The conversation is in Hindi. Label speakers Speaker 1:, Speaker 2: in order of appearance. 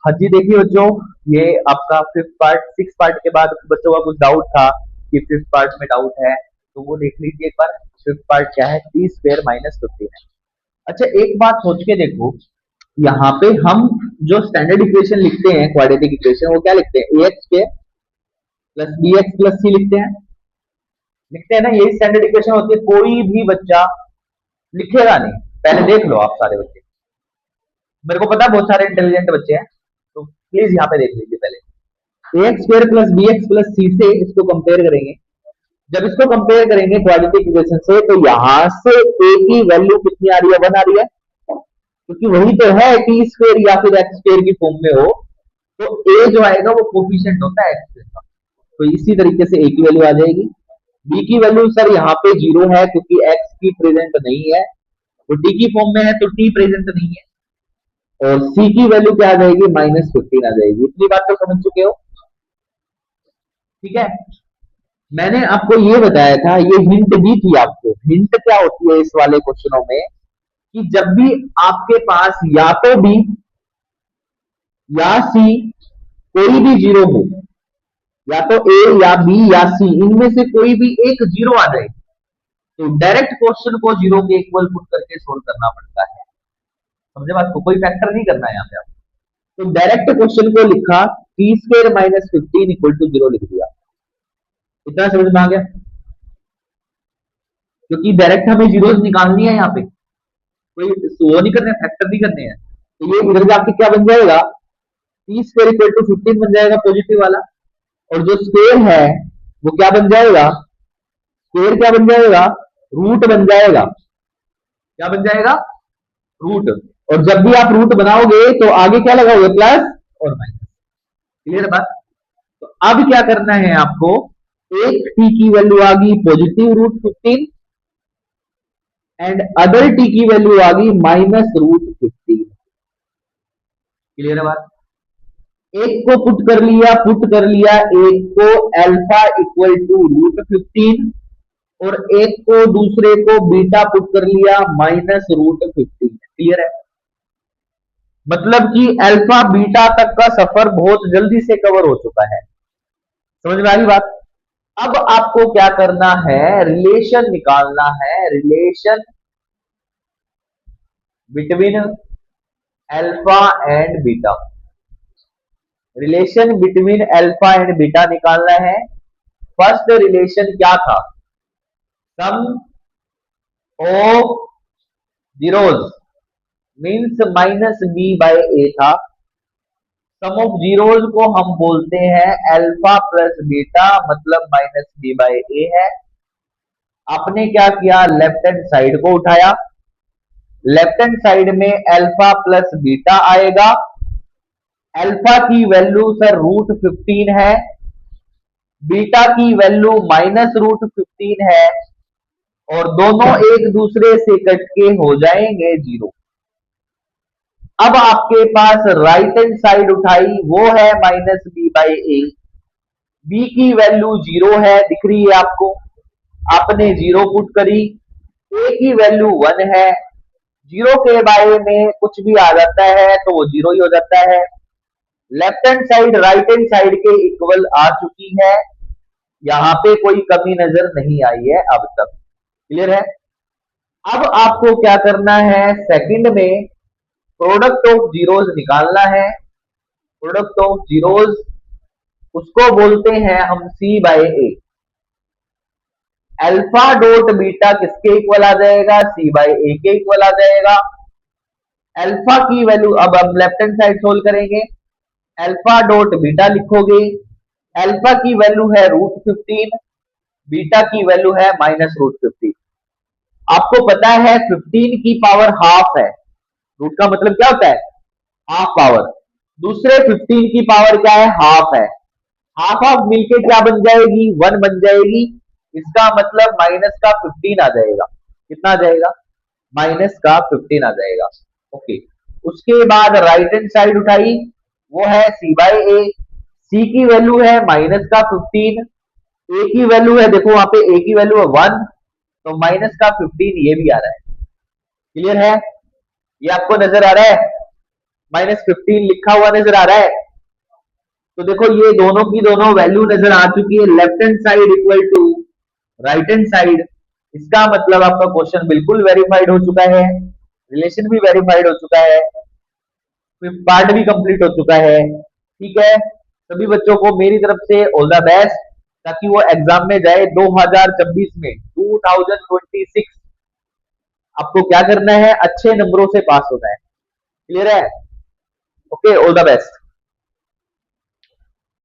Speaker 1: हाँ जी, देखिए बच्चों, ये आपका फिफ्थ पार्ट, सिक्स पार्ट के बाद बच्चों का कुछ डाउट था कि फिफ्थ पार्ट में डाउट है, तो वो देख लीजिए एक बार। फिफ्थ पार्ट क्या है? टी स्क्वेयर माइनस 15 है। अच्छा, एक बात सोच के देखो, यहाँ पे हम जो स्टैंडर्ड इक्वेशन लिखते हैं, क्वाड्रेटिक इक्वेशन, वो क्या लिखते हैं? A X square plus B X plus C लिखते हैं ना, यही स्टैंडर्ड इक्वेशन होती है। कोई भी बच्चा लिखेगा नहीं, पहले देख लो आप सारे बच्चे। मेरे को पता है बहुत सारे इंटेलिजेंट बच्चे हैं, तो प्लीज यहाँ पे देख लीजिए पहले। A X square plus B X plus C से इसको कंपेयर करेंगे। जब इसको कंपेयर करेंगे क्वाड्रेटिक इक्वेशन से, तो यहां से ए की वैल्यू कितनी आ रही है? 1 आ रही है, क्योंकि वही तो है टी स्क्वायर या फिर एक्स स्क्वायर की फॉर्म में हो, तो ए जो आएगा वो कोफिशिएंट होता है एक्स का। तो इसी तरीके से ए की वैल्यू आ जाएगी। बी की वैल्यू सर यहाँ पे 0 है, क्योंकि एक्स की प्रेजेंट नहीं है, वो टी की फॉर्म में है, तो टी प्रेजेंट नहीं है। और सी की वैल्यू क्या आ जाएगी? -15 आ जाएगी। इतनी बात तो समझ चुके हो? ठीक है। मैंने आपको ये बताया था, ये हिंट दी थी आपको। हिंट क्या होती है इस वाले क्वेश्चनों में, कि जब भी आपके पास या तो बी या सी कोई भी जीरो हो, या तो ए या बी या सी, इनमें से कोई भी एक जीरो आ जाए, तो डायरेक्ट क्वेश्चन को जीरो के इक्वल पुट करके सोल्व करना पड़ता है। समझे बात को? कोई फैक्टर नहीं करना है यहाँ पे आपको। तो डायरेक्ट क्वेश्चन को लिखा, T square minus 15 equal to 0 लिख दिया। इतना समझ में आ गया? क्योंकि डायरेक्ट हमें जीरोस निकालनी है यहाँ पे, कोई वो नहीं करने, फैक्टर नहीं करने हैं। तो ये इधर जाके क्या बन जाएगा? टी स्क्वायर इक्वल टू 15 बन जाएगा, पॉजिटिव वाला। और जो स्क्वायर है वो क्या बन जाएगा? स्क्वायर क्या बन जाएगा? रूट बन जाएगा। क्या बन जाएगा? रूट। और जब भी आप रूट बनाओगे तो आगे क्या लगाओगे? प्लस और माइनस। क्लियर बात? तो अब क्या करना है आपको? एक टी की वैल्यू आ गई पॉजिटिव √15, एंड अदर टी की वैल्यू आ गई -√15। क्लियर है बात? एक को पुट कर लिया एक को अल्फा इक्वल टू √15, और एक को दूसरे को बीटा पुट कर लिया -√15। क्लियर है? मतलब कि अल्फा बीटा तक का सफर बहुत जल्दी से कवर हो चुका है। समझ में आ रही बात? अब आपको क्या करना है? रिलेशन निकालना है, relation between alpha and beta. Relation between alpha and beta निकालना है। फर्स्ट रिलेशन क्या था? सम ऑफ जीरोस मीन्स -b/a था। सम ऑफ जीरोस को हम बोलते हैं अल्फा प्लस बीटा, मतलब -b/a है। आपने क्या किया? लेफ्ट हैंड साइड को उठाया, लेफ्ट हैंड साइड में अल्फा प्लस बीटा आएगा। अल्फा की वैल्यू सर √15 है, बीटा की वैल्यू -√15 है, और दोनों एक दूसरे से कट के हो जाएंगे 0। अब आपके पास राइट हैंड साइड उठाई, वो है -b/a। बी की वैल्यू 0 है, दिख रही है आपको, आपने 0 पुट करी। ए की वैल्यू 1 है, 0 के बारे में कुछ भी आ जाता है तो वो 0 ही हो जाता है। Left hand side right hand side के इक्वल आ चुकी है, यहां पे कोई कमी नजर नहीं आई है अब तक। क्लियर है? अब आपको क्या करना है? सेकंड में प्रोडक्ट ऑफ जीरोस निकालना है। प्रोडक्ट ऑफ जीरोस, उसको बोलते हैं हम c/a। अल्फा डॉट बीटा किसके इक्वल आ जाएगा? c/a के इक्वल आ जाएगा। अल्फा की वैल्यू, अब हम लेफ्ट हैंड साइड सोल्व करेंगे। अल्फा डॉट बीटा लिखोगे, अल्फा की वैल्यू है √15, बीटा की वैल्यू है -√15। आपको पता है 15 की पावर हाफ है, रूट का मतलब क्या होता है? Half power. दूसरे 15 की पावर क्या है? हाफ है। हाफ हाफ मिलके क्या बन जाएगी? 1 बन जाएगी। इसका मतलब माइनस का 15 आ जाएगा। कितना आ जाएगा? -15 आ जाएगा। ओके। उसके बाद राइट हैंड साइड उठाई, वो है c/a। सी की वैल्यू है -15, ए की वैल्यू है, देखो वहां पे ए की वैल्यू है 1, तो -15 ये भी आ रहा है। क्लियर है? ये आपको नजर आ रहा है? -15 लिखा हुआ नजर आ रहा है। तो देखो ये दोनों की दोनों वैल्यू नजर आ चुकी है, left hand side equal to right hand side. इसका मतलब आपका क्वेश्चन बिल्कुल वेरीफाइड हो चुका है, रिलेशन भी वेरीफाइड हो चुका है, फिफ्थ पार्ट भी कंप्लीट हो चुका है। ठीक है, सभी बच्चों को मेरी तरफ से ऑल द बेस्ट, ताकि वो एग्जाम में जाए 2026 में, 2026 आपको क्या करना है, अच्छे नंबरों से पास होना है। क्लियर है? Okay, all the best.